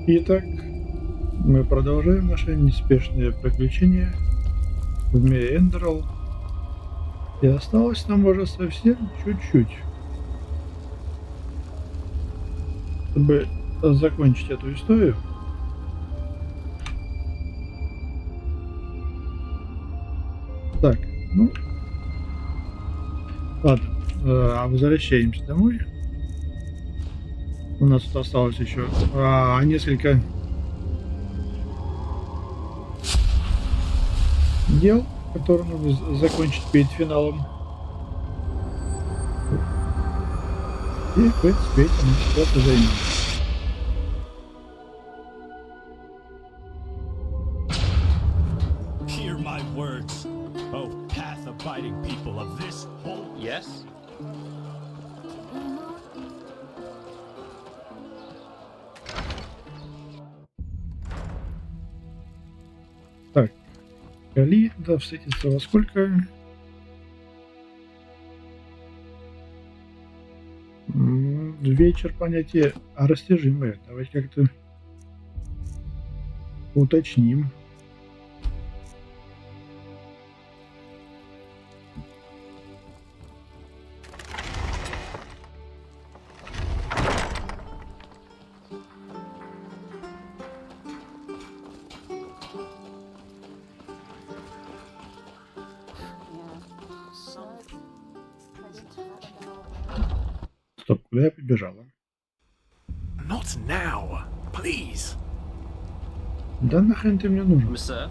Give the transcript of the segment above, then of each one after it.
Итак, мы продолжаем наше неспешное приключение в мире Enderal. И осталось нам уже совсем чуть-чуть, чтобы закончить эту историю. Так, ну, ладно, возвращаемся домой. У нас тут осталось еще несколько дел, которые нужно закончить перед финалом. И, в принципе, этим мы сейчас и займемся. Hear my words, O path-abiding people of this whole... Yes? Так, Калией туда встретиться во сколько? Вечер, понятие растяжимое. Давайте как-то уточним. Стоп, куда я побежала? Not now, please. Да нахрен ты мне нужен? Sir?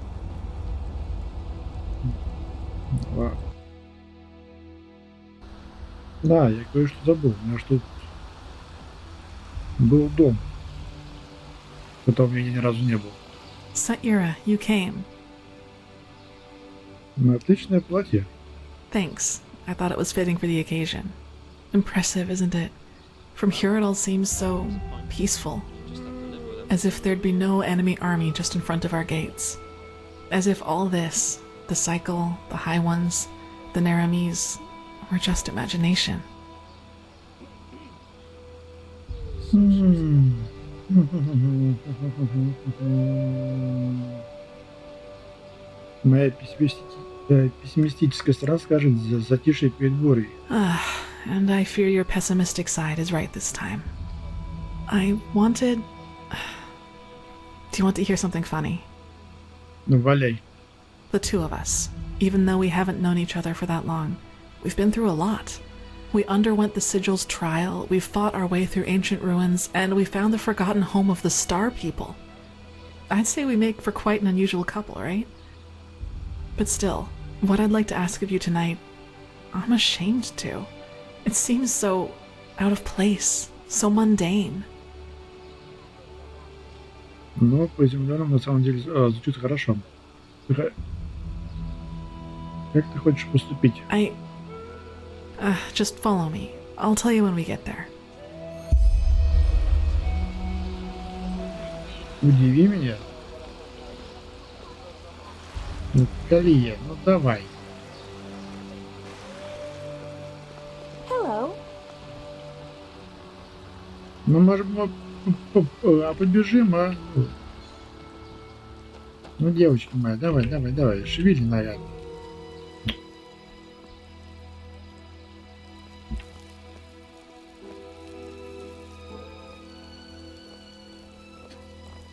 Ладно. Да, я кое-что забыл. У меня ж тут был дом, которого у меня ни разу не было. Saira, you came. Отличное платье. Thanks. I thought it was fitting for the occasion. Impressive, isn't it? From here it all seems so peaceful. As if there'd be no enemy army just in front of our gates. As if all this, the cycle, the high ones, the Naramis, were just imagination. Моя пессимистическая сторона скажет затишье перед бурей. And I fear your pessimistic side is right this time. I wanted... Do you want to hear something funny? Ну, валяй. The two of us, even though we haven't known each other for that long, we've been through a lot. We underwent the Sigil's trial, we fought our way through ancient ruins, and we found the forgotten home of the Star People. I'd say we make for quite an unusual couple, right? But still, what I'd like to ask of you tonight, I'm ashamed to. It seems so out of place, so mundane. Но по землянам на самом деле звучит хорошо. Как ты хочешь поступить? Just follow me. I'll tell you when we get there. Удиви меня. Ну, Калия, ну давай. Hello. Ну, может, мы побежим, а? Ну, девочка моя, давай, шевели наряд.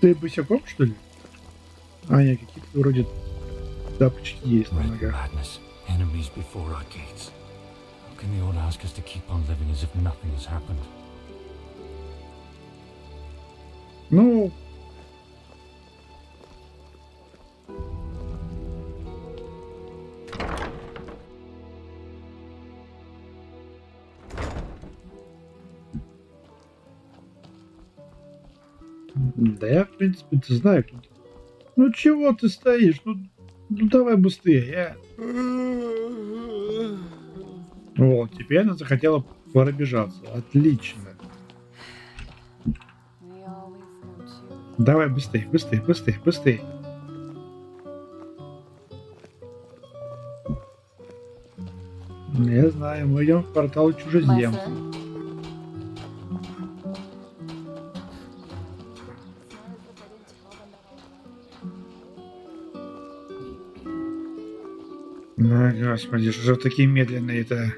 Ты босиком, что ли? Нет, какие-то вроде тапочки есть на ногах. Madness, enemies before our gates. How can they all ask us to keep on living as if nothing has happened? Ну... Да я, в принципе, ты знаю. Ну чего ты стоишь? Ну давай быстрее, Вот, теперь она захотела пробежаться. Отлично. Давай быстрее. Я знаю, мы идем в портал чужеземцев. Господи, что же такие медленные-то?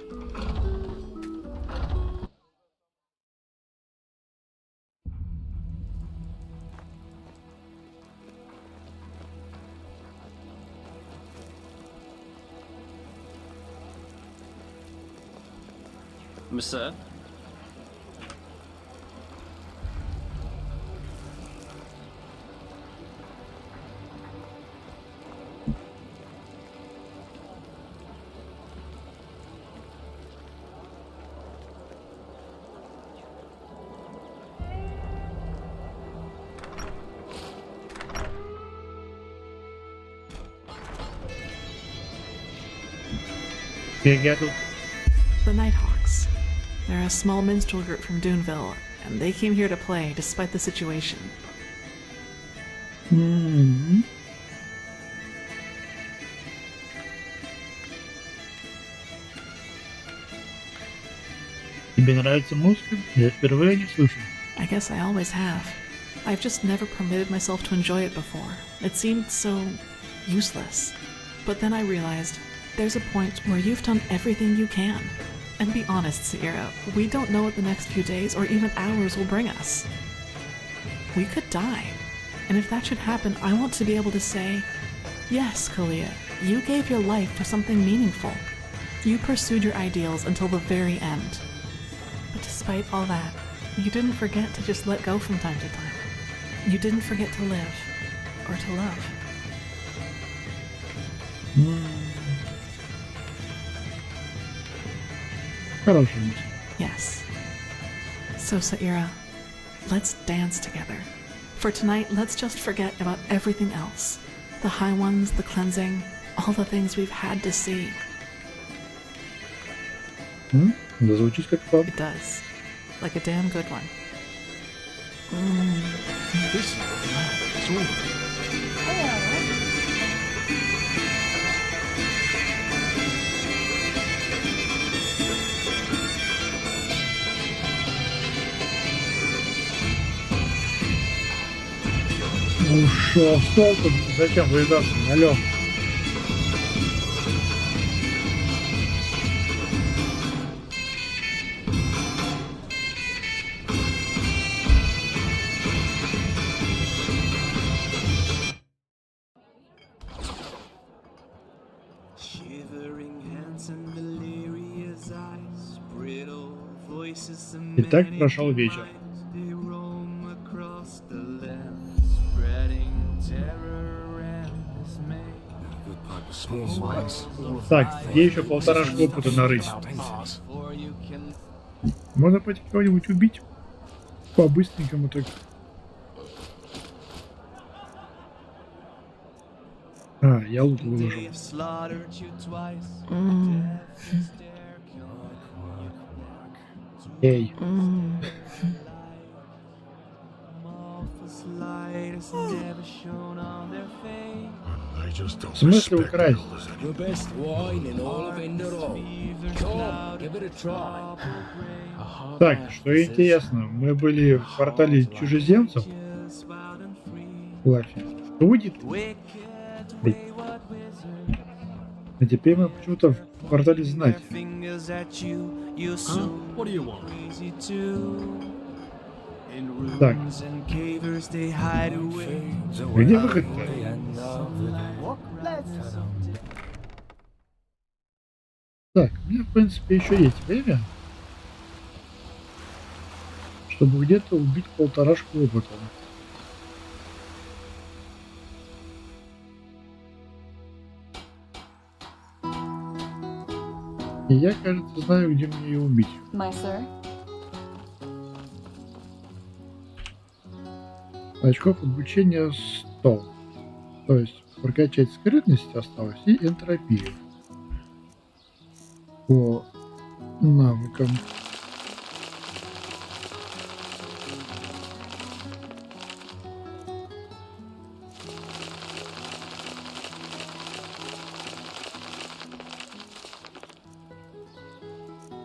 Monsieur? Я тут. The Nighthawks. They're a small minstrel group from Duneville, and they came here to play despite the situation. Тебе нравится музыка? Я впервые не слышу. I guess I always have. I've just never permitted myself to enjoy it before. It seemed so useless. But then I realized there's a point where you've done everything you can. And be honest, Sierra, we don't know what the next few days or even hours will bring us. We could die. And if that should happen, I want to be able to say, yes, Kалией, you gave your life for something meaningful. You pursued your ideals until the very end. But despite all that, you didn't forget to just let go from time to time. You didn't forget to live or to love. Хорошая мысль. Yes. So, Sierra, let's dance together. For tonight, let's just forget about everything else. The high ones, the cleansing, all the things we've had to see. Да звучит как пап. It does. Like a damn good one. This is it's all right. Ну шо, стол тут зачем выедаться? Налёг. Итак, прошел вечер. Так, где еще полторашку опыта нарыть? Можно пойти кого-нибудь убить? По-быстренькому так. Я лук выложил. Эй. В смысле украсть? The best wine in all of Enderal. Come, give it a try. Так, что интересно, мы были в портале чужеземцев. Лафи. Будет? А теперь мы почему-то в портале знать. What do you want? Так. Где выход? Так, у меня в принципе еще есть время, чтобы где-то убить полторашку опыта. И я, кажется, знаю, где мне ее убить. My sir. Очков обучения 100. То есть прокачать скрытность осталось и энтропию. По навыкам.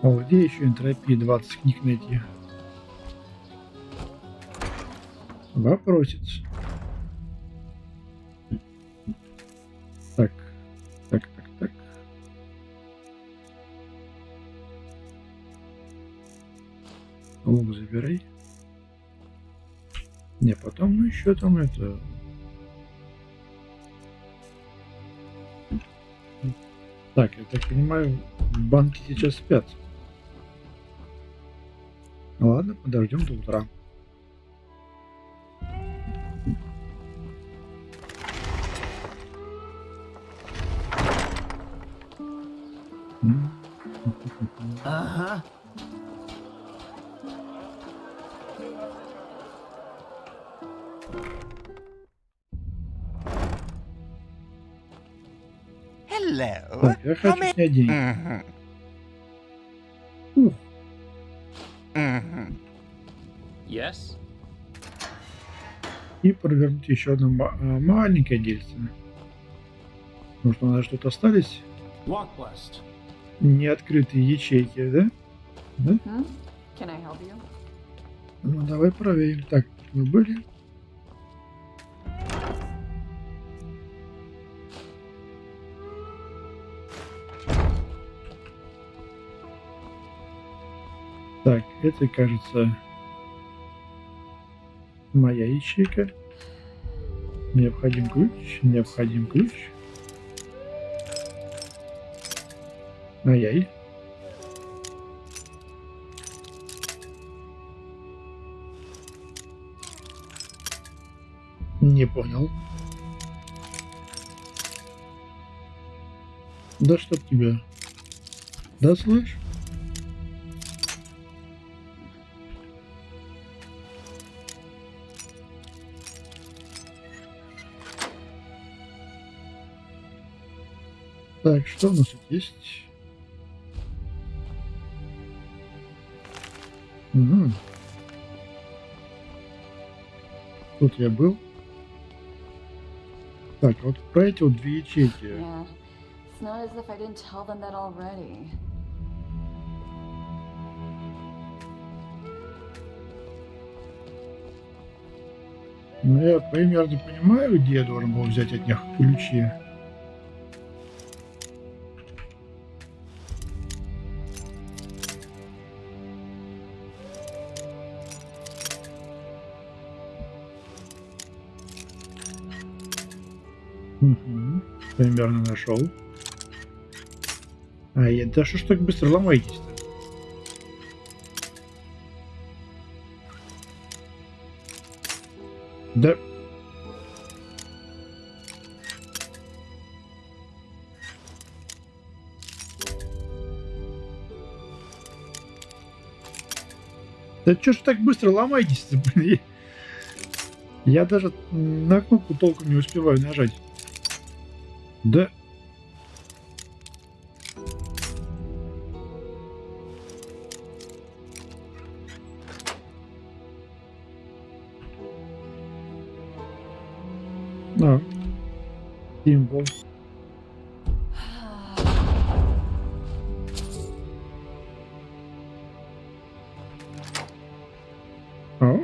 А вот где еще энтропии 20 книг найти? Вопросец. Так. Лук забирай. Не, потом мы еще там это... Так, я так понимаю, в банке сейчас спят. Ладно, подождем до утра. Ага. Hello. Так, я хочу снять деньги. Mhm. Ух, Mhm. Yes? и провернуть еще одно маленькое дельце. Потому что у нас что-то остались Walk blessed. неоткрытые ячейки, да? Да? Can I help you? Ну, давай проверим. Так, мы были. Так, это, кажется, моя ячейка. Необходим ключ, необходим ключ. Ай-яй. Не понял. Да чтоб тебя. Да слышь? Так, что у нас тут есть? Угу. Тут я был. Так, вот про эти вот две ячейки. Yeah. It's not as if I didn't tell them that already. Ну, я примерно понимаю, где я должен был взять от них ключи. Угу. Примерно нашел. А я, да что ж так быстро ломаетесь-то? Да. Да чё ж так быстро ломаетесь-то, блин? Я даже на кнопку толком не успеваю нажать. Да. А. Символ. О.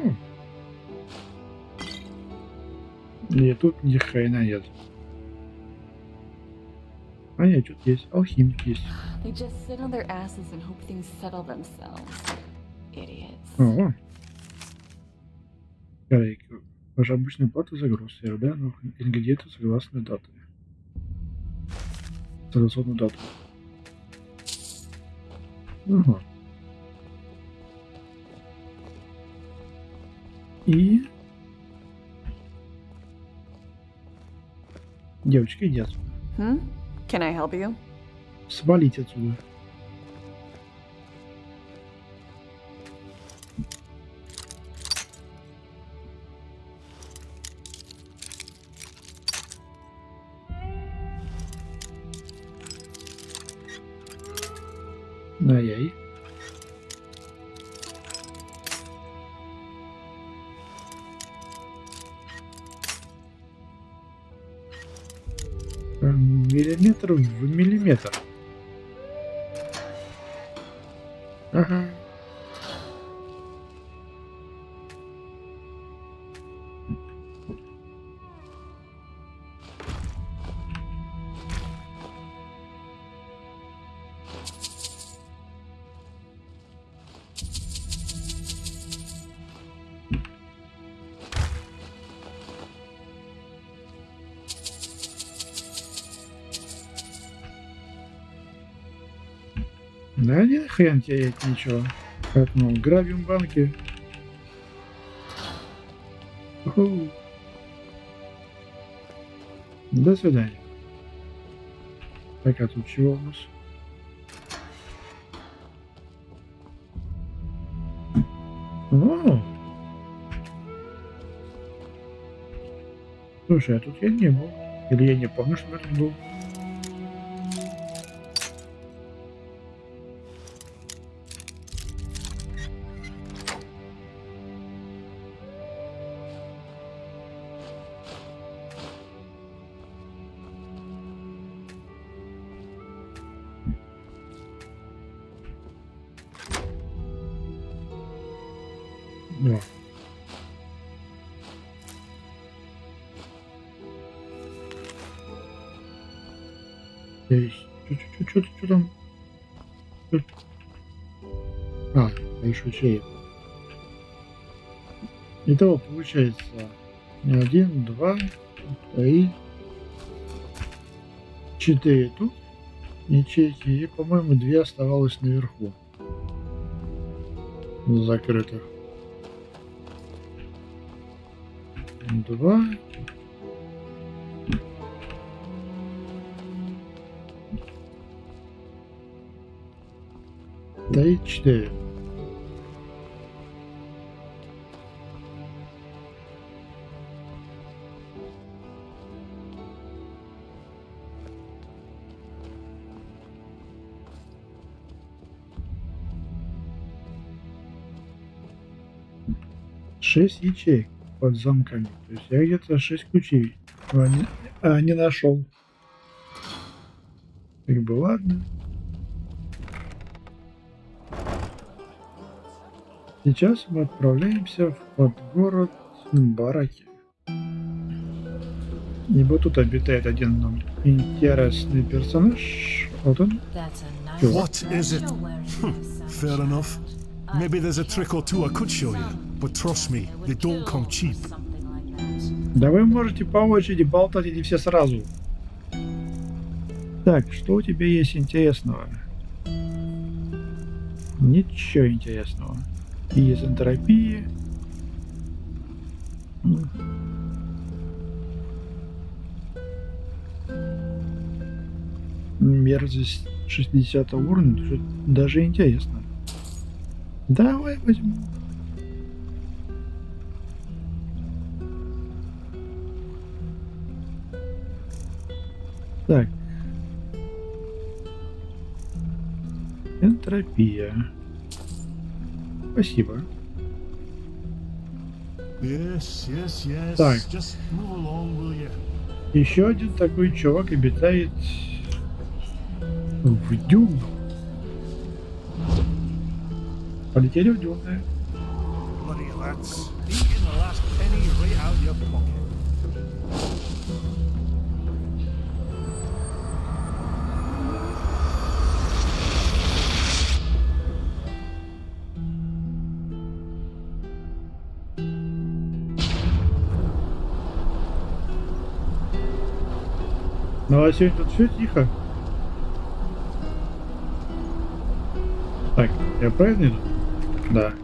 И тут ни хрена нет. А нет, что-то есть. Алхимик есть. They just sit on their asses and hope things settle themselves. Idiots. О. Корейка. Ваша обычная плата за груз. Я ожидаю новых ингредиентов согласно даты. Согласно дату. Ага. И... Девочка, иди отсюда. Can I help you? Свалить отсюда. Ай-яй. Миллиметр в миллиметр. Ага. Да один хрен терять ничего. Поэтому грабим банки. Уху. До свидания. Так, а тут чего у нас? О! Слушай, а тут я не был. Или я не помню, что я тут был. Да. Что там? А, еще чей. Итого получается 1, 2, 3, 4 тут ячейки, и, по-моему, 2 оставалось наверху. Закрытых. 2. Да и 4. Шесть ячеек под замками. То есть я где-то 6 ключей не нашел. Как бы ладно. Сейчас мы отправляемся в город Бараки. Ибо тут обитает один интересный персонаж. Вот он. What is it? Fair enough. Maybe there's a trick or two I could show you, but trust me, they don't come cheap. Да вы можете по очереди болтать эти все сразу. Так, что у тебя есть интересного? Ничего интересного. Из энтропии. Мерзость 60 уровня. Даже интересно. Давай возьму. Так. Энтропия. Спасибо. Так. Еще один такой чувак обитает в дюну. Полетели в дюны. Ну а сегодня тут все тихо. Так, я правильно иду? Да.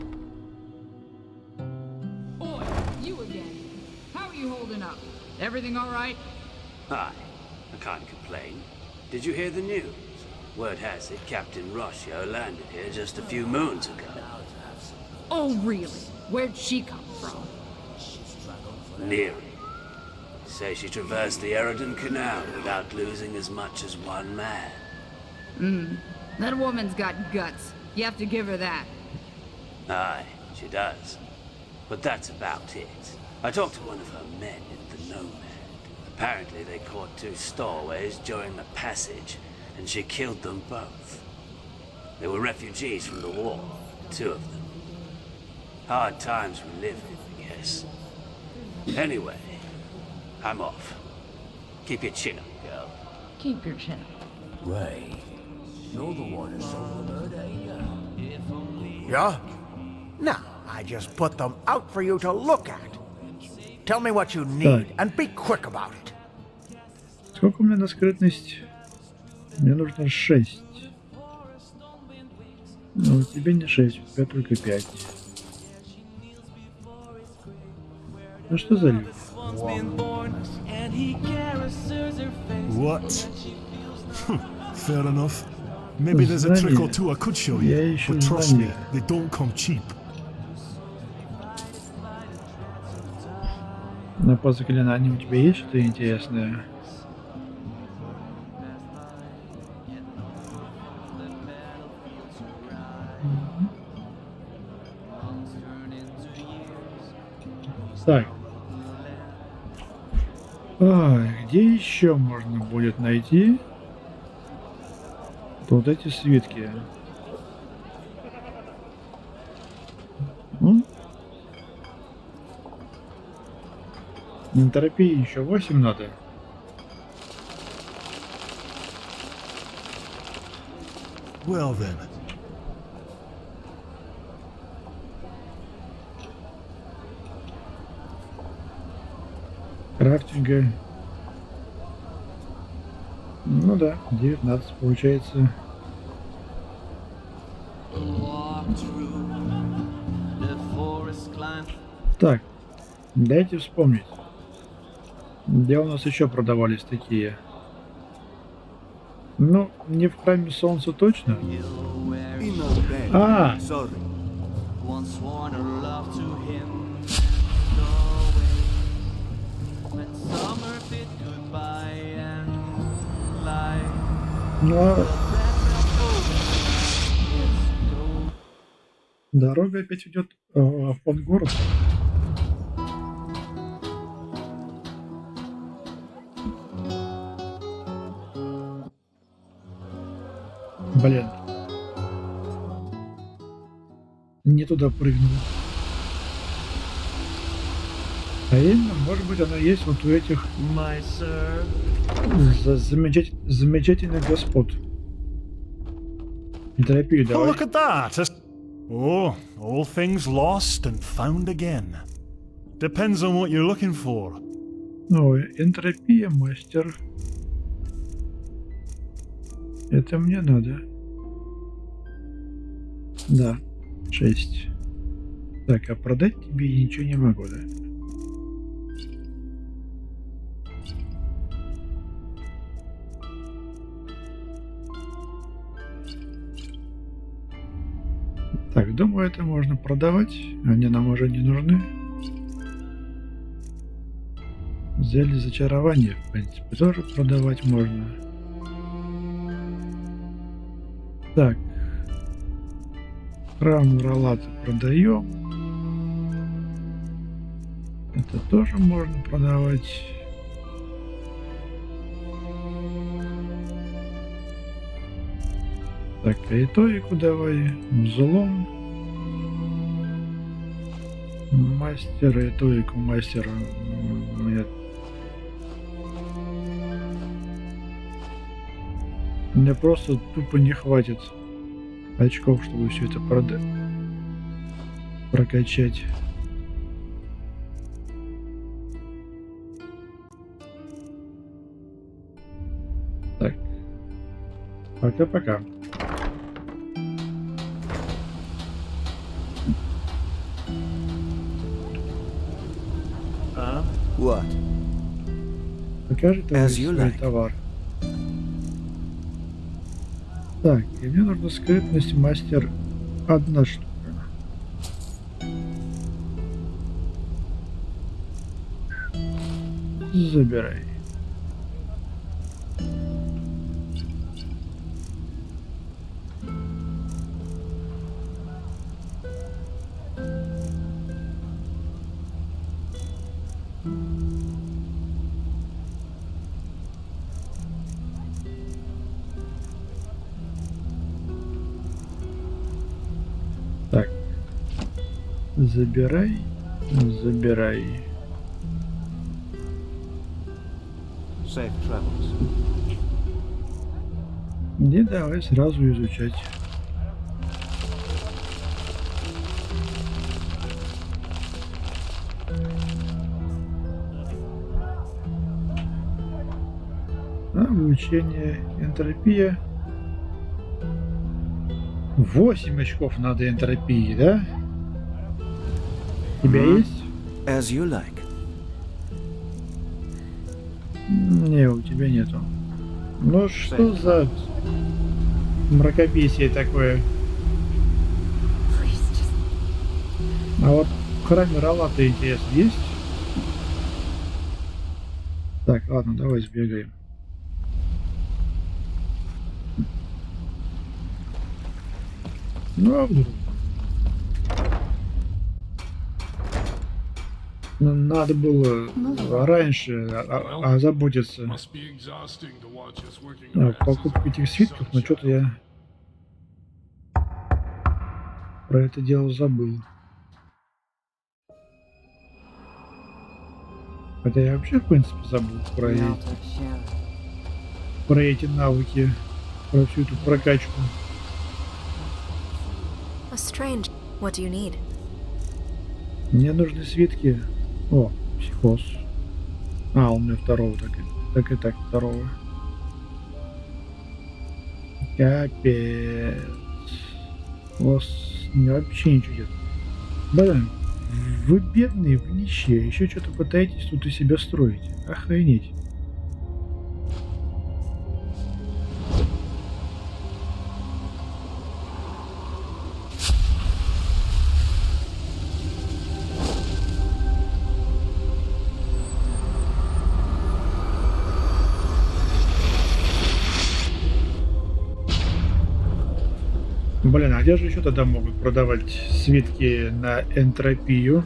Oi, you again. How are you holding up? Everything all right? Hi. I can't complain. Did you hear the news? Word has it Captain Rossio landed here just a few moons ago. Oh, really? Where'd she come from? Near. Say she traversed the Eridan Canal without losing as much as one man. That woman's got guts. You have to give her that. Aye, she does. But that's about it. I talked to one of her men in the Nomad. Apparently they caught 2 stowaways during the passage, and she killed them both. They were refugees from the war, 2 of them. Hard times we live in, I guess. Anyway, I'm off. Keep your chin up, girl. Keep your chin up. Ray, you're the one who sold the murder, ain't you? Yeah? No, I just put them out for you to look at. Tell me what you need, and be quick about it. Сколько у меня на скрытность? Мне нужно 6. Ну, тебе не 6, у тебя только 5. Ну что за люди? What? Fair enough. Maybe there's a trick or two I could show you, but trust me, they don't come cheap. Но по заклинаниям у тебя есть что-то интересное? Так. Где еще можно будет найти вот эти свитки? Энтропии еще 8 надо. Well then. Крафтинга. Ну да, 19 получается. Так, дайте вспомнить. Где у нас еще продавались такие? Ну, не в храме солнца точно. Ну, дорога опять идет в город. Блин. Не туда прыгнул. А именно, может быть, она есть вот у этих замечательных господ. Энтропию Oh, давай. look at that! Oh, all things lost and found again. Depends on what you're looking for. Ой, энтропия, мастер. Это мне надо. Да, 6. Так, а продать тебе я ничего не могу, да? Так, думаю, это можно продавать. Они нам уже не нужны. Зелье зачарования, в принципе, тоже продавать можно. Так. Храм Уралата продаем. Это тоже можно продавать. Так, риторику давай. Взлом. Мастер, риторику мастера. Нет. Мне просто тупо не хватит очков, чтобы все это прокачать. Так. Пока-пока. What? Покажи свой товар. Так, и мне нужна скрытность мастер 1 штука. Забирай. Так. Забирай. Забирай. Safe travels. И давай сразу изучать. Обучение, энтропия. 8 очков надо энтропии, да? У тебя есть? As you like. Не, у тебя нету. Ну что за мракобесие такое? А вот в храме Рала-то интерес есть? Так, ладно, давай сбегаем. Ну а вдруг? Надо было раньше озаботиться покупкой этих свитков, но что-то я про это дело забыл. Хотя я вообще, в принципе, забыл про эти навыки, про всю эту прокачку. Мне нужны свитки. О, психоз. А, у меня второго, так, второго. Капец. У вас вообще ничего нет. Блин, вы бедные, вы нищие, еще что-то пытаетесь тут из себя строить. Охренеть. Блин, а где же еще тогда могут продавать свитки на энтропию?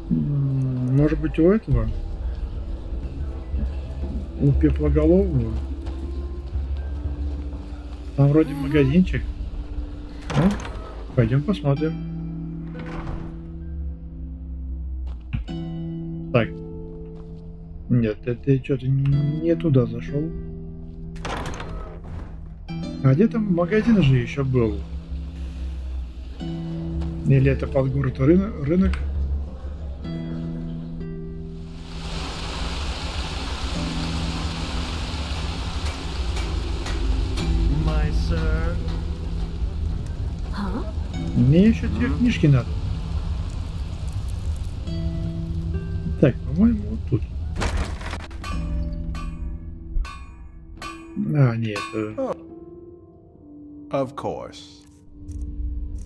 Может быть, у этого? У пеплоголового? Там вроде магазинчик. Ну, пойдем посмотрим. Так. Нет, это что-то не туда зашел. А где там магазин же еще был? Или это под город рынок? Мне еще 2 книжки надо. Так, по-моему, вот тут. А, нет. Of course.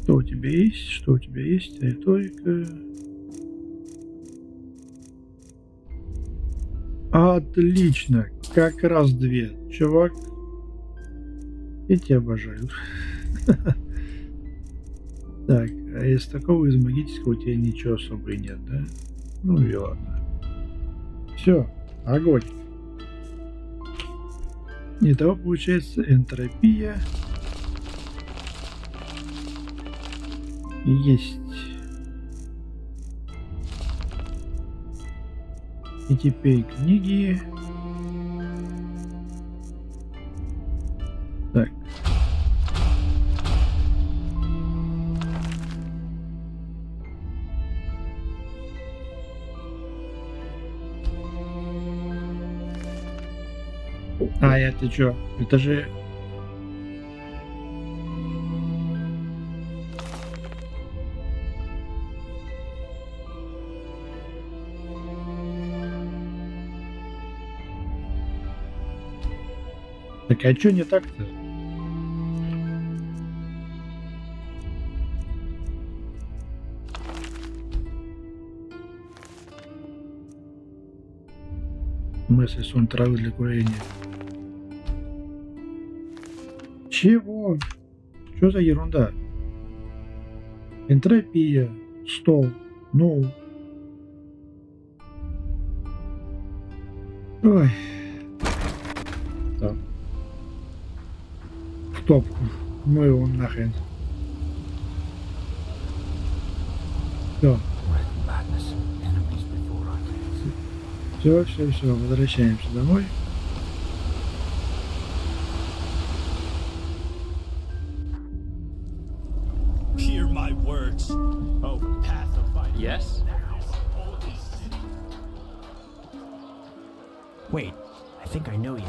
Что у тебя есть? Что у тебя есть? Риторика. Отлично. Как раз 2. Чувак. Я тебя обожаю. Так, а из такого, из магического у тебя ничего особо и нет, да? Ну и ладно. Все, огонь. Итого получается энтропия. Есть. И теперь книги. Так. А, это чё? Это же... Так, а чё не так-то? Мысли сон травы для курения. Чего? Что за ерунда? Энтропия, стол, ну. Ой. Так. В топку. Ну его нахрен. Все. Все, возвращаемся домой. Wait, I think I know you.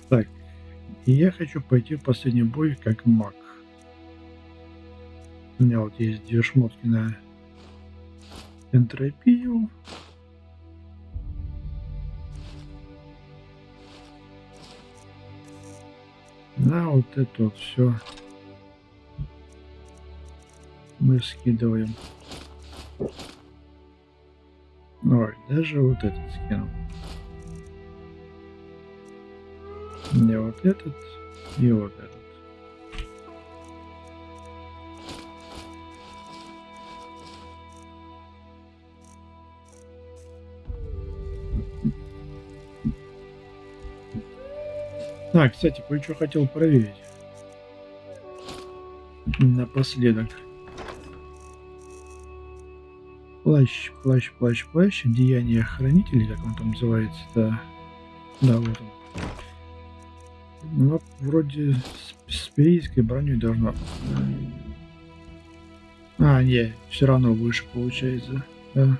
Так, я хочу пойти в последний бой как маг. У меня вот есть 2 шмотки на энтропию. На вот это вот все мы скидываем. Ой, даже вот этот скинул. Не вот этот и вот этот. А, кстати, кое-что хотел проверить. Напоследок. Плащ, плащ, плащ, плащ. Деяние хранителей, как он там называется, да. Да, вот он. Но вроде с перийской броней должно. А, не, все равно выше получается. Да.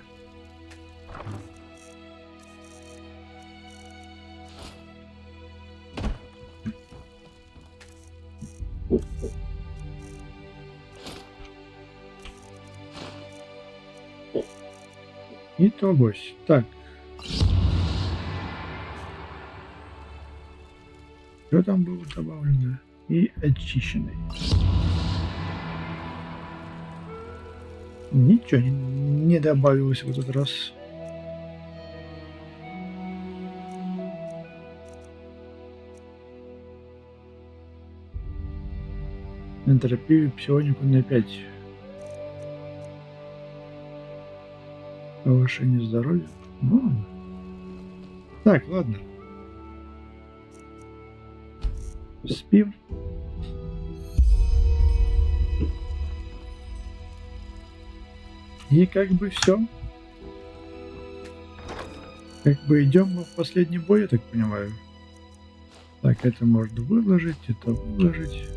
Итого, так. Что там было добавлено? И очищенный. Ничего не добавилось в этот раз. Энтропию, псионику на 5. Повышение здоровья. Ну. Так, ладно. Спим. И как бы все. Как бы идем мы в последний бой, я так понимаю. Так, это можно выложить, это выложить.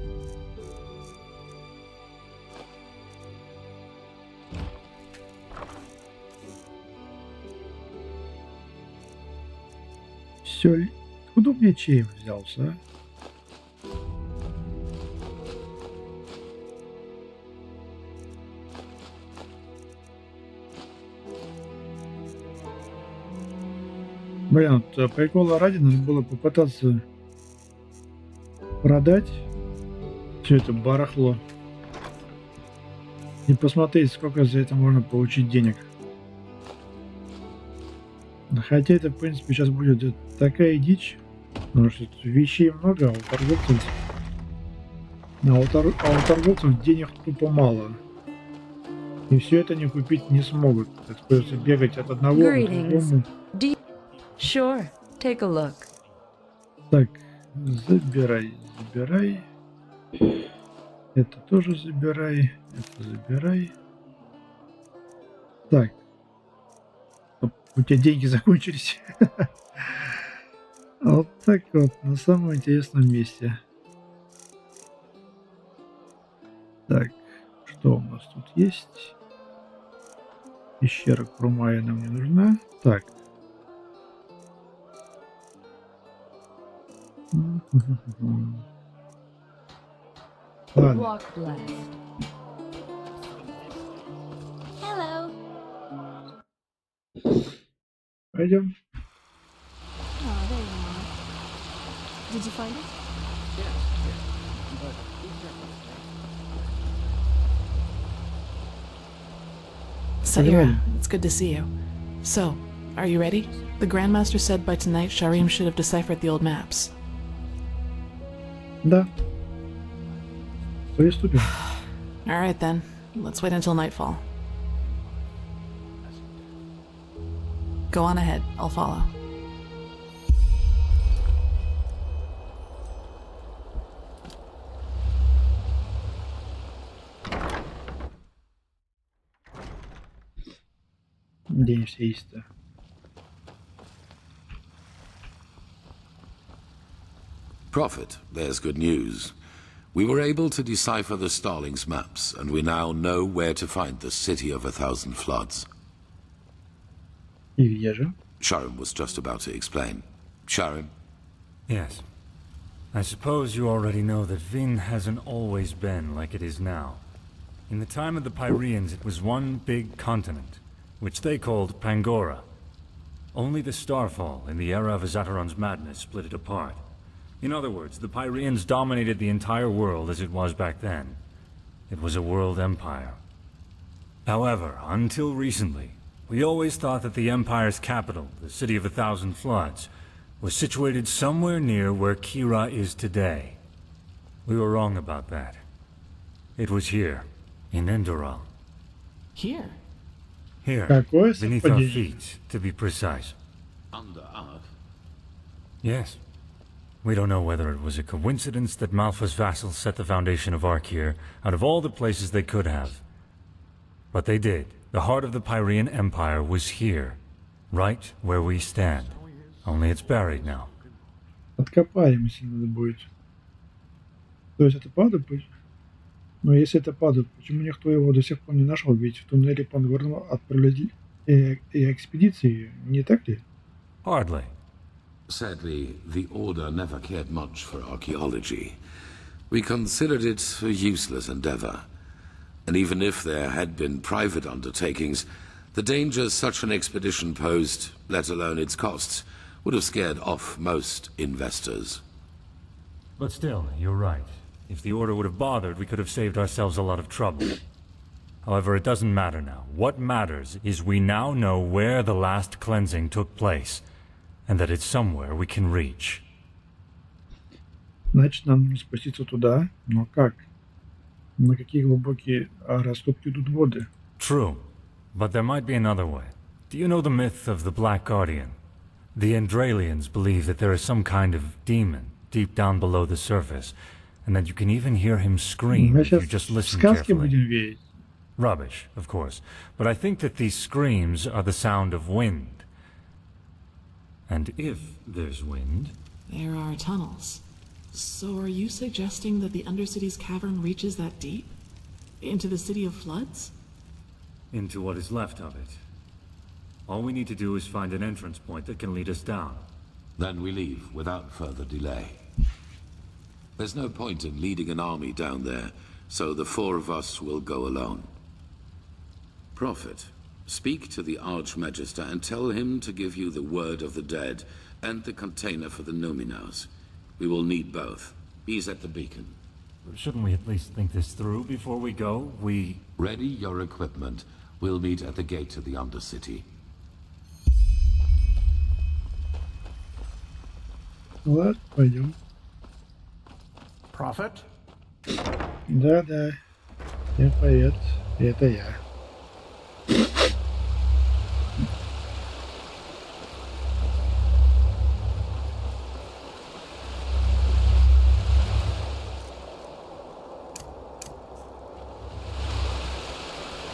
Все. Откуда у меня чейв взялся, а? Блин, вот прикола ради надо было попытаться продать все это барахло и посмотреть, сколько за это можно получить денег. Хотя это, в принципе, сейчас будет такая дичь, потому что вещей много, а у торговцев денег тупо мало. И все это не купить не смогут. Это придется бегать от одного к другому. Sure, take a look. Так, забирай. Это тоже забирай. Это забирай. Так. У тебя деньги закончились. Вот так вот, на самом интересном месте. Так, что у нас тут есть? Пещера Крумая нам не нужна. Так. Ладно. Пойдем. Did you find it? Saira, it's good to see you. So, are you ready? The Grandmaster said by tonight Sharim should have deciphered the old maps. Да. Приступим. Alright then, let's wait until nightfall. Go on ahead, I'll follow. День все есть-то. Prophet, there's good news. We were able to decipher the Starling's maps, and we now know where to find the City of a Thousand Floods. И где же? Sharon was just about to explain. Sharon? Yes. I suppose you already know that Vin hasn't always been like it is now. In the time of the Pyreans, it was one big continent, which they called Pangora. Only the Starfall, in the era of Azateron's madness, split it apart. In other words, the Pyreans dominated the entire world as it was back then. It was a world empire. However, until recently, we always thought that the Empire's capital, the City of a Thousand Floods, was situated somewhere near where Kira is today. We were wrong about that. It was here, in Enderal. Here? Here, Какое beneath our совпадение? feet, to be precise. Under Ark? Yes. We don't know whether it was a coincidence that Malfa's vassals set the foundation of Ark here, out of all the places they could have. But they did. The heart of the Pyrean Empire was here, right where we stand. Only it's buried now. Откопаем, если надо будет. То есть это падает? Но если это падает, почему никто его до сих пор не нашел? Ведь в туннеле Пангорна отправили и экспедиции, не так ли? Hardly. Sadly, the Order never cared much for archaeology. We considered it a useless endeavor. And even if there had been private undertakings, the dangers such an expedition posed, let alone its costs, would have scared off most investors. But still, you're right. If the Order would have bothered, we could have saved ourselves a lot of trouble. However, it doesn't matter now. What matters is we now know where the last cleansing took place, and that it's somewhere we can reach. Значит, нам нужно спуститься туда, но как? На какие глубокие расступки идут воды? True, but there might be another way. Do you know the myth of the Black Guardian? The Endralians believe that there is some kind of demon deep down below the surface, and that you can even hear him scream Мы if you сейчас just listen сказки carefully. будем верить. Rubbish, of course, but I think that these screams are the sound of wind. And if there's wind... There are tunnels. So are you suggesting that the Undercity's cavern reaches that deep? Into the City of Floods? into what is left of it. All we need to do is find an entrance point that can lead us down. Then we leave without further delay. There's no point in leading an army down there, so the four of us will go alone. Prophet, speak to the Archmagister and tell him to give you the word of the dead and the container for the Numinos. We will need both. He's at the beacon. Shouldn't we at least think this through before we go? Ready your equipment. We'll meet at the gate to the Undercity. Ладно, пойдем. Prophet? Да-да. Я поэт. Это я.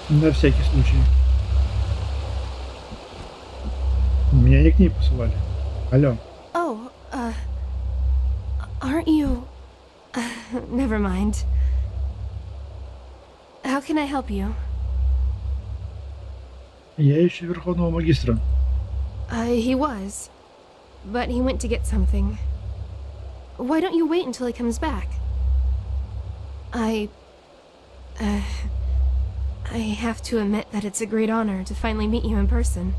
На всякий случай. Меня не к ней посылали. Алло. Oh, aren't you... never mind. How can I help you? Я ищу Верховного Магистра. He was. But he went to get something. Why don't you wait until he comes back? I have to admit that it's a great honor to finally meet you in person.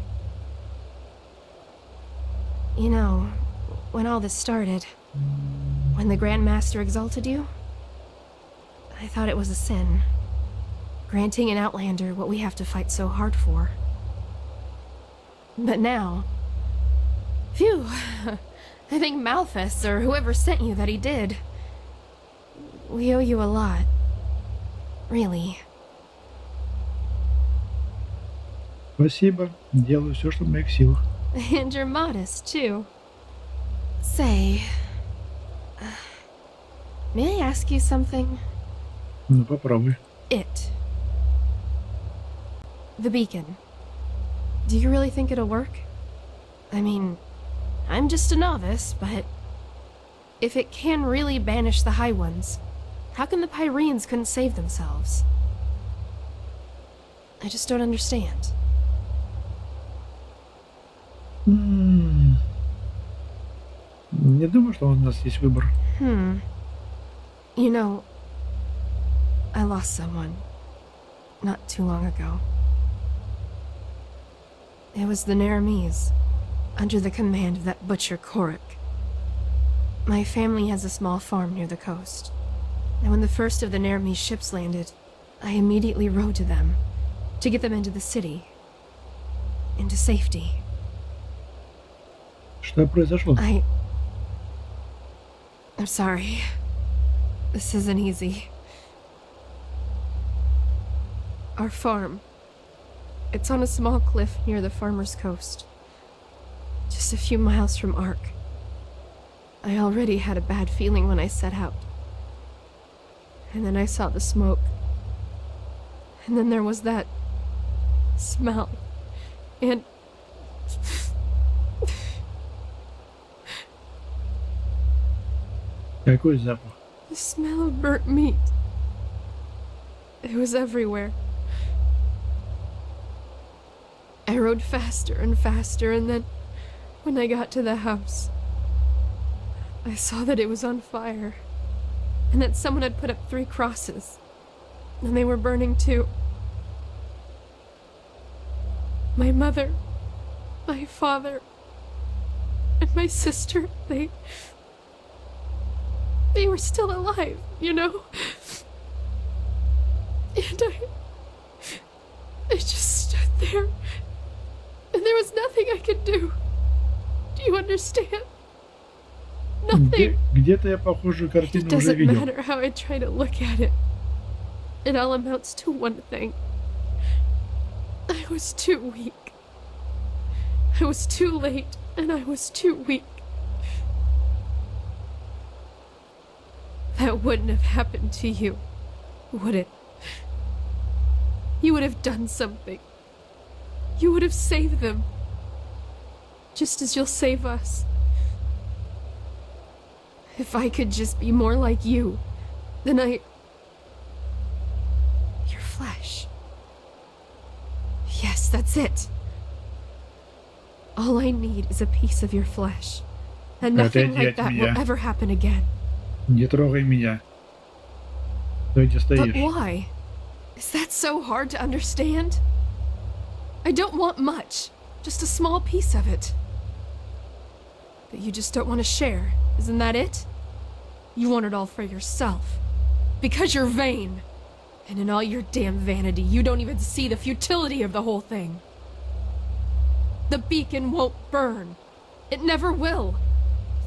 You know, when all this started, when the Grand Master exalted you, I thought it was a sin, granting an outlander what we have to fight so hard for. But now, phew, I think Malphas, or whoever sent you, that he did. We owe you a lot. Really. Спасибо. Делаю все, что в моих силах. And you're modest, too. Say... may I ask you something? Ну, попробуй. It. The beacon. Do you really think it'll work? I mean, I'm just a novice, but... if it can really banish the High Ones, how come the Pyreans couldn't save themselves? I just don't understand. Не думаю, что у нас есть выбор. You know, I lost someone not too long ago. It was the Naramis, under the command of that butcher Korik. My family has a small farm near the coast, and when the first of the Naramis ships landed, I immediately rode to them to get them into the city, into safety. Что произошло? I'm sorry. This isn't easy. Our farm. It's on a small cliff near the farmer's coast. Just a few miles from Ark. I already had a bad feeling when I set out. And then I saw the smoke. And then there was that smell. And Какой запах? the smell of burnt meat. It was everywhere. I rode faster and faster, and then when I got to the house, I saw that it was on fire, and that someone had put up 3 crosses, and they were burning too. My mother, my father, and my sister, they were still alive, you know? And I just stood there, and there was nothing I could do. Do you understand? Nothing. Где-то я похожую It картину уже doesn't видел. matter how I try to look at it. It all amounts to one thing. I was too weak. I was too late, and I was too weak. That wouldn't have happened to you, would it? You would have done something. You would have saved them. Just as you'll save us. If I could just be more like you, then Your flesh. Yes, that's it. All I need is a piece of your flesh. And nothing like that will ever happen again. Не трогай меня. Стой, где But стоишь. why? Is that so hard to understand? I don't want much. Just a small piece of it. But you just don't want to share. Isn't that it? You want it all for yourself. Because you're vain. And in all your damn vanity, you don't even see the futility of the whole thing. The beacon won't burn. It never will.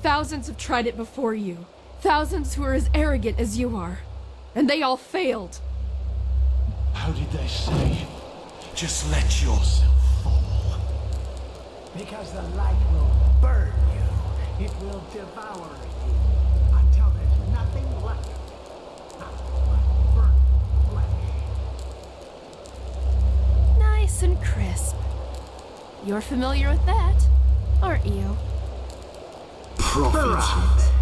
Thousands have tried it before you. Thousands who are as arrogant as you are. And they all failed. How did they say? Just let yourself fall. Because the light will burn you. It will devour you. Until there's nothing left. Nothing but burnt flesh. Nice and crisp. You're familiar with that, aren't you? Profit.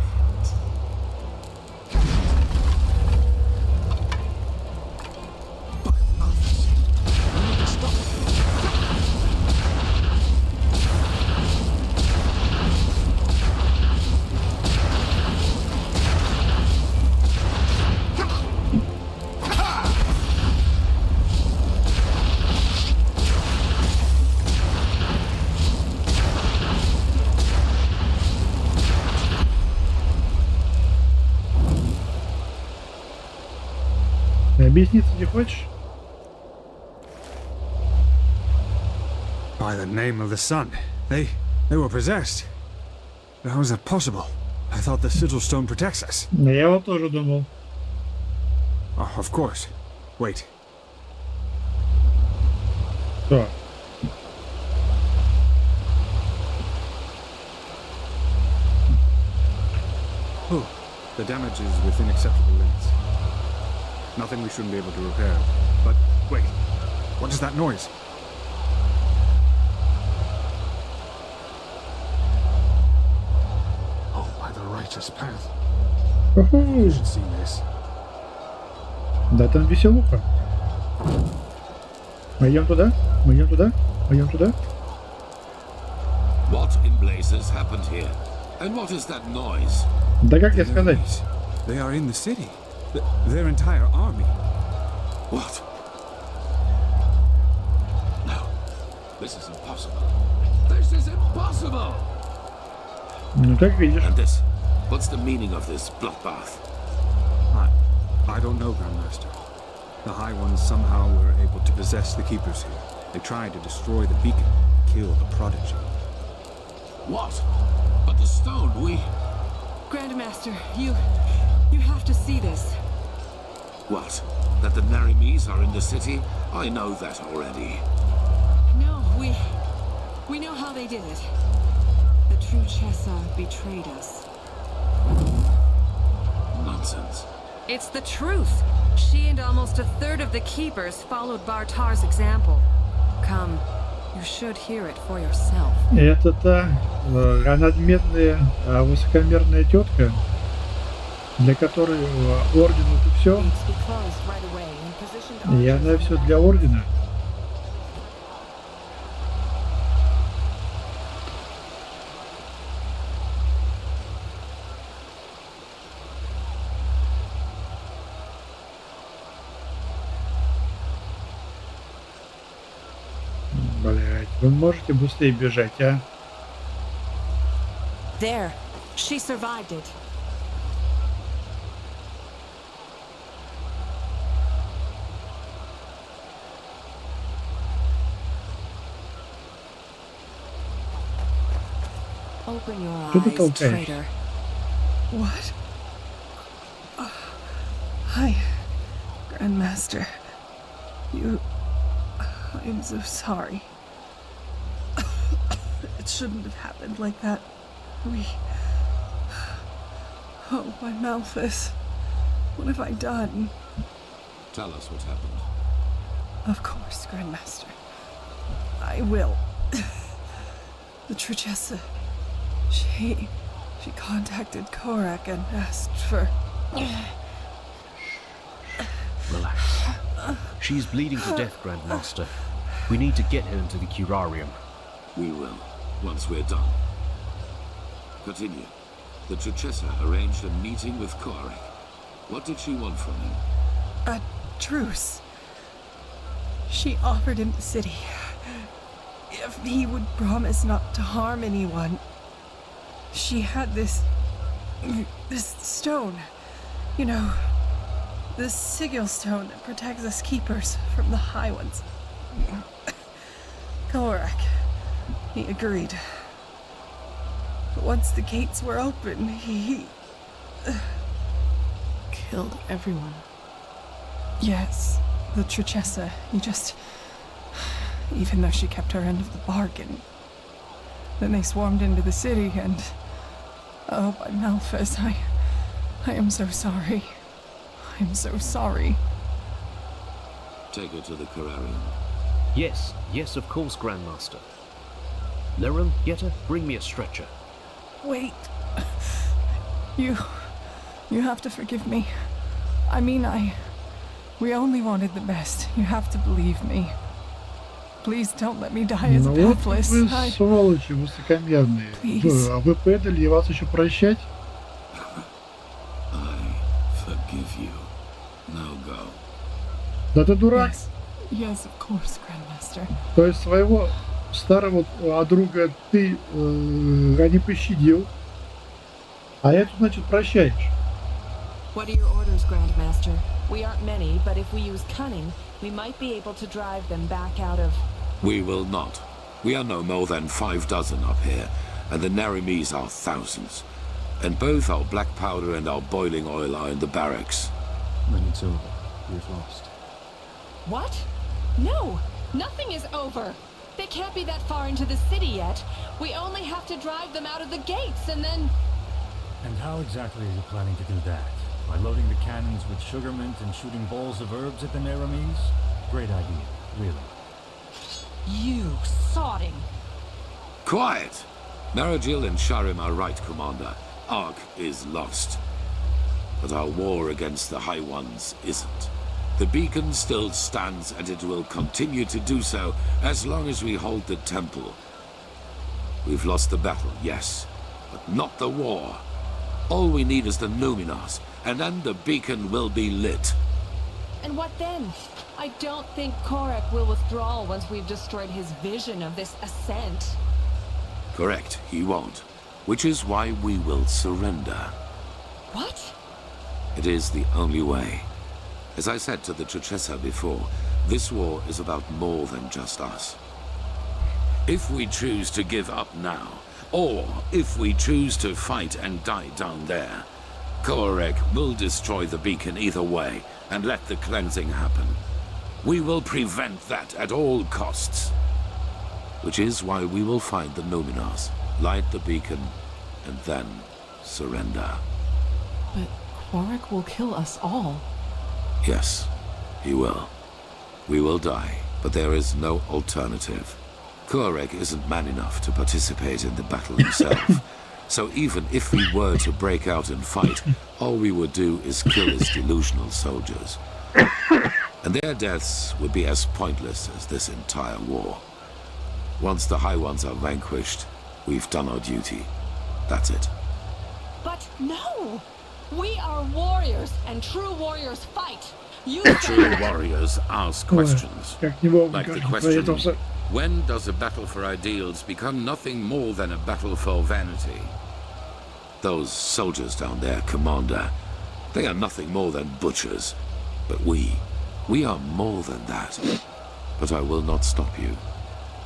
Объясниться не хочешь? By the name of the sun. They were possessed. How is that possible? I thought the sigil stone protects us. Я вот тоже думал. Oh, of course. Wait. Что? Oh, the damage is within acceptable limits. Nothing we shouldn't be able to repair. But wait, what is that noise? Oh, by the righteous path. Уху. You should see this. Да, там веселуха. Мы идем туда? Мы идем туда? Мы идем туда? What in blazes happened here? And what is that noise? Да как тебе сказать? They are in the city. Their entire army. What? No. This is impossible. This is impossible! Ну, как видишь. And this? What's the meaning of this bloodbath? I don't know, Grandmaster. The High Ones somehow were able to possess the Keepers here. They tried to destroy the beacon, kill the Prodigy. What? But the stone, we... Grandmaster, you have to see this. What? That the Narimis are in the city? I know that already. No, we know how they did it. The true Chessa betrayed us. Nonsense. It's the truth. She and almost a third of the Keepers followed Bartar's example. Come, you should hear it for yourself. Это та надменная, высокомерная тетка, для которой орден это все. И она все для ордена. Блять, вы можете быстрее бежать, а? There, she survived it. Open your eyes, traitor. What? Hi, Grandmaster. I am so sorry. It shouldn't have happened like that. Oh, my Malthus. What have I done? Tell us what happened. Of course, Grandmaster. I will. The Trichessa, she contacted Korak and asked for... Relax. She's bleeding to death, Grandmaster. We need to get her into the curarium. We will, once we're done. Continue. The Trichessa arranged a meeting with Korak. What did she want from him? A truce. She offered him the city. If he would promise not to harm anyone. She had this stone. You know, the sigil stone that protects us Keepers from the High Ones. Korak, he agreed. But once the gates were open, he... killed everyone. Yes, the Trichessa. He just... Even though she kept her end of the bargain. Then they swarmed into the city and... Oh, my Malthus, I am so sorry. I'm so sorry. Take her to the Curarium. Yes, of course, Grandmaster. Lirum, Yetta, bring me a stretcher. Wait. You have to forgive me. I mean, we only wanted the best. You have to believe me. Please don't let me die as pathless. Вы сволочи высокомерные. Вы предали, и вас еще прощать? I forgive you. Now go. Да ты дурак. Yes, of course, Grandmaster. То есть своего старого друга ты не пощадил, а эту, значит, прощаешь. What are your orders, Grandmaster? We aren't many, but if we use cunning, we might be able to drive them back out of... We will not. We are no more than 6 up here, and the Narimis are thousands. And both our black powder and our boiling oil are in the barracks. Then it's over. We've lost. What? No! Nothing is over! They can't be that far into the city yet. We only have to drive them out of the gates, and then... And how exactly are you planning to do that? By loading the cannons with sugar mint and shooting balls of herbs at the Naramis? Great idea, really. You sodding! Quiet! Narajil and Sharim are right, Commander. Ark is lost. But our war against the High Ones isn't. The beacon still stands, and it will continue to do so as long as we hold the temple. We've lost the battle, yes, but not the war. All we need is the Numenors, and then the beacon will be lit. And what then? I don't think Korek will withdraw once we've destroyed his vision of this ascent. Correct, he won't. Which is why we will surrender. What? It is the only way. As I said to the Chichesa before, this war is about more than just us. If we choose to give up now, or if we choose to fight and die down there, Korek will destroy the beacon either way and let the cleansing happen. We will prevent that at all costs. Which is why we will find the Numenors, light the beacon, and then surrender. But Korek will kill us all. Yes, he will. We will die, but there is no alternative. Korek isn't man enough to participate in the battle himself. So even if we were to break out and fight, all we would do is kill his delusional soldiers. And their deaths would be as pointless as this entire war. Once the High Ones are vanquished, we've done our duty. That's it. But no! We are warriors, and true warriors fight. You True warriors ask questions. Like the question, when does a battle for ideals become nothing more than a battle for vanity? Those soldiers down there, Commander, they are nothing more than butchers. But we are more than that. But I will not stop you.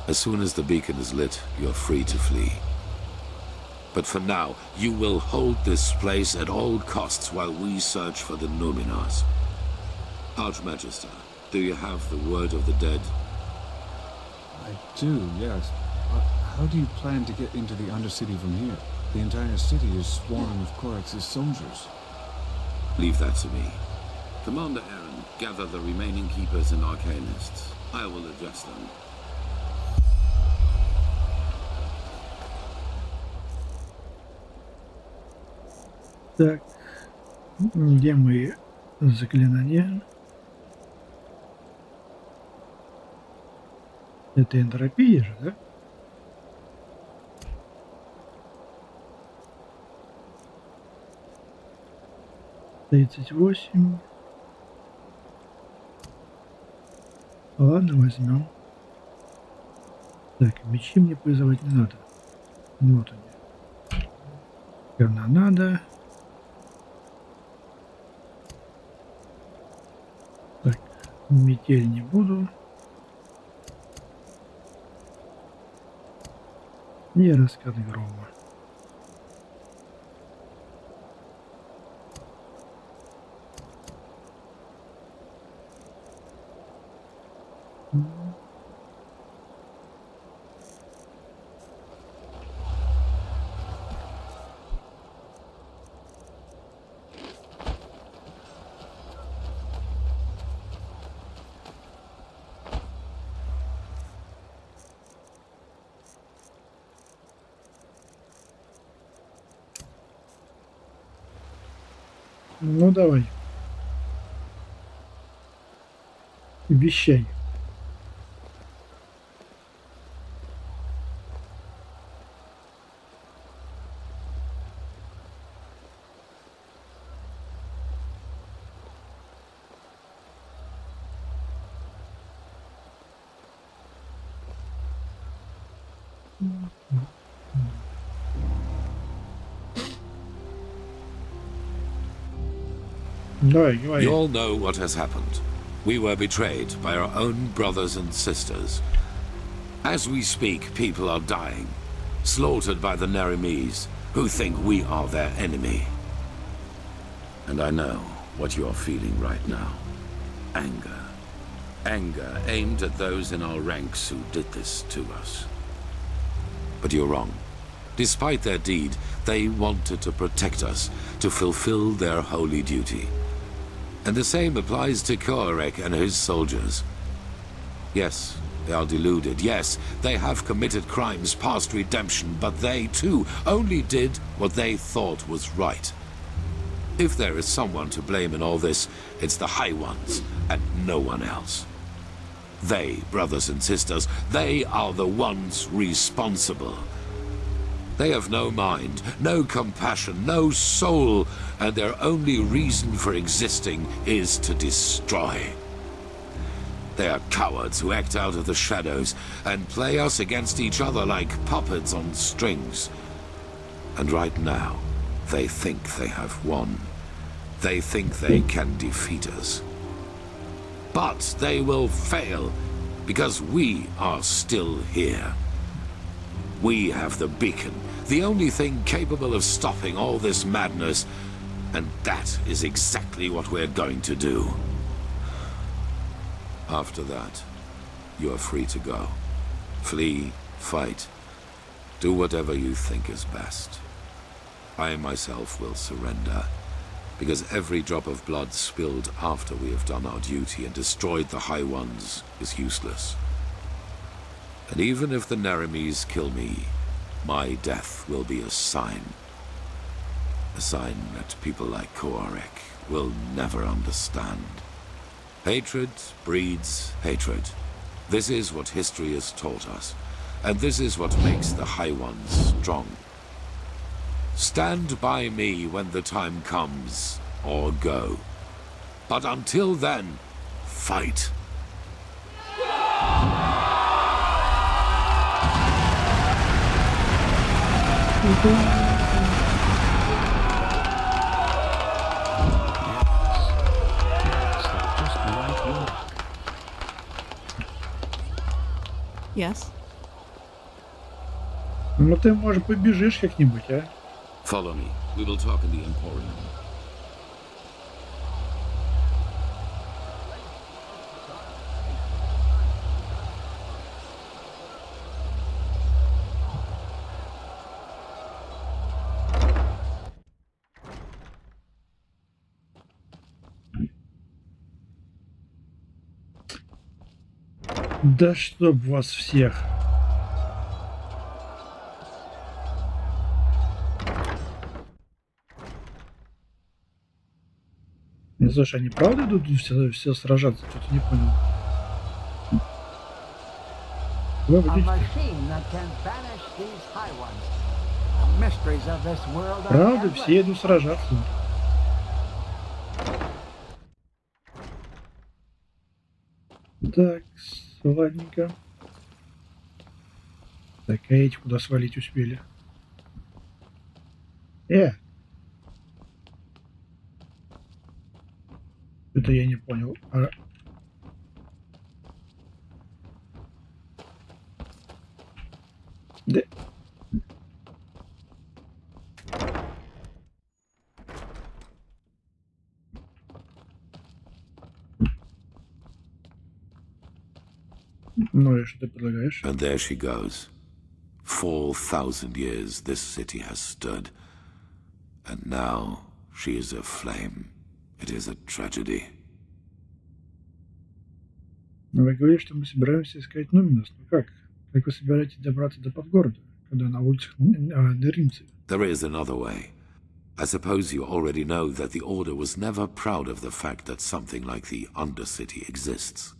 As soon as the beacon is lit, you're free to flee. But for now, you will hold this place at all costs while we search for the Numenors. Archmagister, do you have the word of the dead? I do, yes. How do you plan to get into the Undercity from here? The entire city is swarming with Korek's soldiers. Leave that to me. Commander Aaron, gather the remaining keepers and arcanists. I will address them. Так, где мои заклинания? Это энтропия же, да? Тридцать 38. Ладно, возьмем. Так, мечи мне призывать не надо. Вот они. Верно, надо. Так, метель не буду. И раскат грома. Ну давай. Вещай. You all know what has happened. We were betrayed by our own brothers and sisters. As we speak, people are dying, slaughtered by the Nerimes, who think we are their enemy. And I know what you are feeling right now. Anger. Anger aimed at those in our ranks who did this to us. But you're wrong. Despite their deed, they wanted to protect us, to fulfill their holy duty. And the same applies to Korek and his soldiers. Yes, they are deluded. Yes, they have committed crimes past redemption, but they, too, only did what they thought was right. If there is someone to blame in all this, it's the High Ones, and no one else. They, brothers and sisters, they are the ones responsible. They have no mind, no compassion, no soul, and their only reason for existing is to destroy. They are cowards who act out of the shadows and play us against each other like puppets on strings. And right now, they think they have won. They think they can defeat us. But they will fail, because we are still here. We have the beacon, the only thing capable of stopping all this madness, and that is exactly what we're going to do. After that, you are free to go. Flee, fight, do whatever you think is best. I myself will surrender, because every drop of blood spilled after we have done our duty and destroyed the High Ones is useless. And even if the Nerimes kill me, my death will be a sign. A sign that people like Koarek will never understand. Hatred breeds hatred. This is what history has taught us, and this is what makes the High Ones strong. Stand by me when the time comes, or go. But until then, fight. Yes? Ну ты, может, побежишь как-нибудь, а? Follow me. We will talk in the Emporium. Да чтоб вас всех. Ну, слушай, они правда идут все сражаться? Что-то не понял. Правда, все идут сражаться. Так, ладненько. Так, а эти куда свалить успели? Это я не понял. Да. Ну и что ты предлагаешь? And there she goes. 4,000 years this city has stood. And now she is aflame. It is a tragedy. Вы говорите, что мы собираемся искать Нуминос. Ну как? Как вы собираетесь добраться до подгорода, когда на улицах Неримцы? There is another way. I suppose you already know that the Order was never proud of the fact that something like the Undercity exists.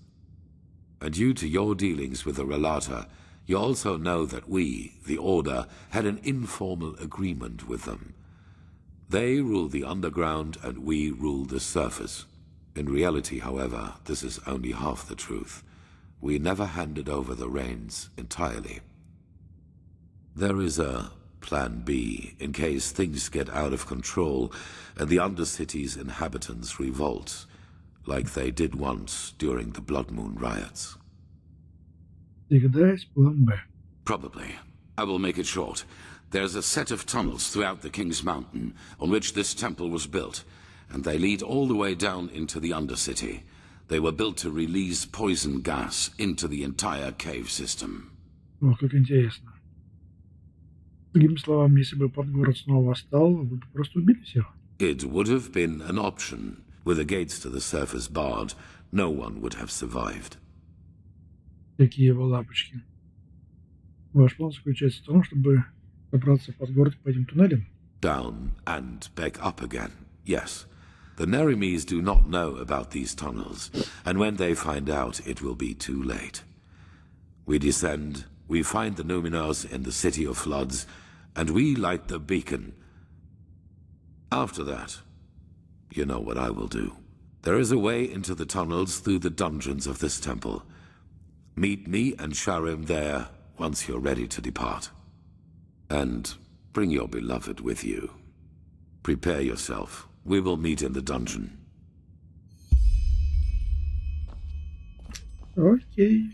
And due to your dealings with the Relata, you also know that we, the Order, had an informal agreement with them. They rule the underground and we rule the surface. In reality, however, this is only half the truth. We never handed over the reins entirely. There is a Plan B in case things get out of control and the Undercity's inhabitants revolt, like they did once during the Blood Moon riots. Всегда есть план Б. Probably. I will make it short. There's a set of tunnels throughout the King's Mountain on which this temple was built, and they lead all the way down into the Undercity. They were built to release poison gas into the entire cave system. О, как интересно. Другими словами, если бы подгород снова восстал, вы бы просто убили всех. It would have been an option. With the gates to the surface barred, no one would have survived. Такие его лапочки. Ваш план заключается в том, чтобы добраться под город по этим туннелям? Down and back up again, yes. The Nerimes do not know about these tunnels, and when they find out, it will be too late. We descend, we find the Numenors in the City of Floods, and we light the beacon. After that, you know what I will do. There is a way into the tunnels through the dungeons of this temple. Meet me and Sharim there once you're ready to depart. And bring your beloved with you. Prepare yourself. We will meet in the dungeon. Окей.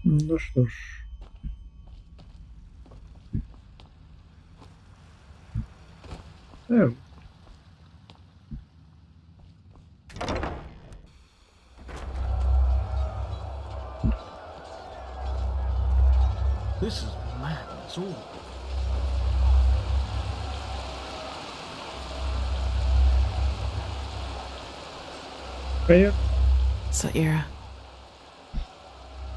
Ну что ж. This is madness all. Привет. Saira.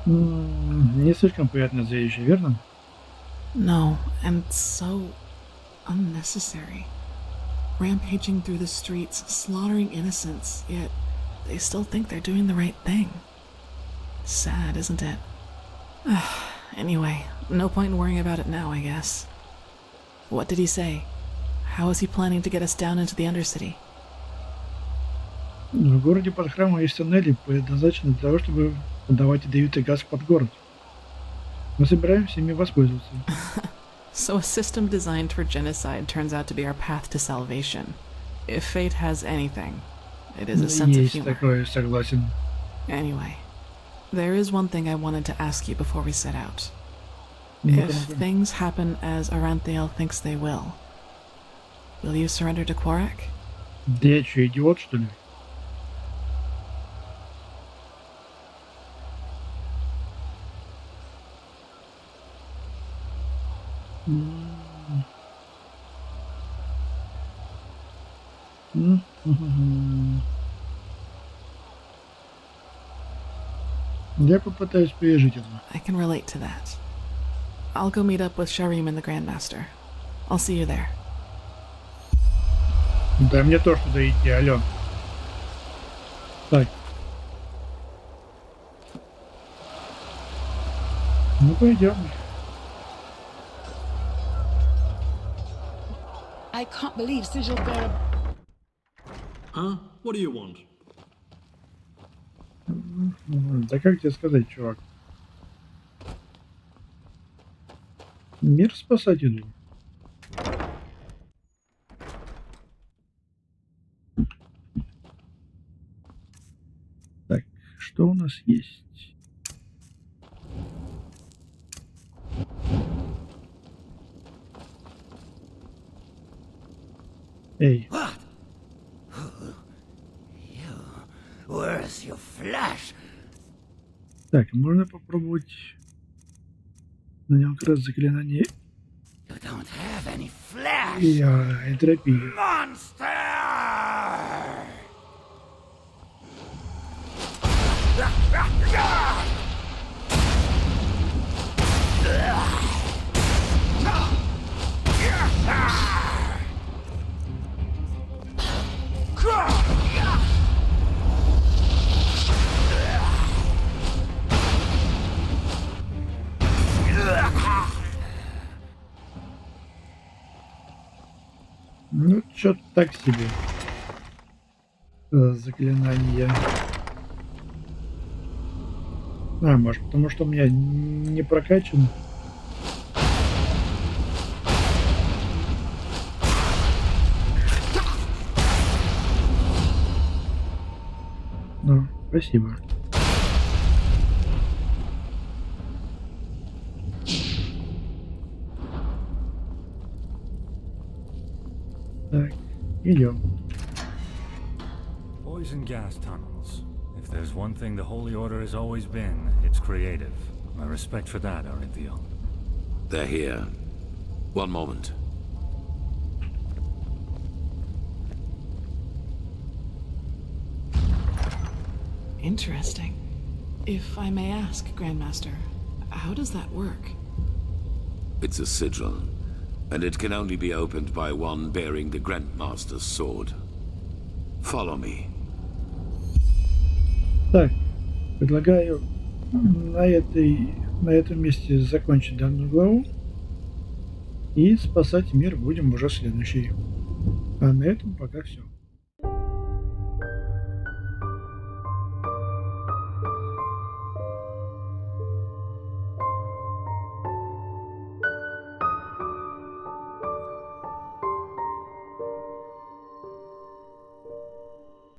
Не слишком приятное зрелище, верно? No, and so unnecessary. Rampaging through the streets, slaughtering innocents, yet they still think they're doing the right thing. Sad, isn't it? Anyway, no point in worrying about it now, I guess. What did he say? How is he planning to get us down into the Undercity? В городе под храмом есть тоннели, предназначенные для того, чтобы подавать ядовитый газ под город. Мы собираемся ими воспользоваться. So a system designed for genocide turns out to be our path to salvation. If fate has anything, it is a sense of Есть humor. такое, согласен. Anyway, there is one thing I wanted to ask you before we set out. Ну-ка, If ну-ка. things happen as Aranthael thinks they will you surrender to Quarak? Да я что, идиот, что ли? Я попытаюсь пережить это. I can relate to that. I'll go meet up with Sharim and the Grandmaster. I'll see you there. Да мне тоже туда идти, алло. Так. Ну пойдем. I can't believe Sigil bearer. Huh? What do you want? Да как тебе сказать, чувак? Мир спасать иду. Так, что у нас есть? Эй. Where's your flash? Так, можно попробовать на нем как раз заклинание You don't have any flash. энтропии. Monster! Ну, чё-то так себе. Заклинание. Может, потому что у меня не прокачан. Ну, спасибо. Так, идем. Poison gas tunnels. If there's one thing the Holy Order has always been, it's creative. My respect for that, Aranthael. They're here. One moment. Interesting. If I may ask, Grandmaster, how does that work? It's a sigil, and it can only be opened by one bearing the Grandmaster's sword. Follow me. Так, предлагаю на этом месте закончить данную главу. И спасать мир будем уже в следующей. А на этом пока все.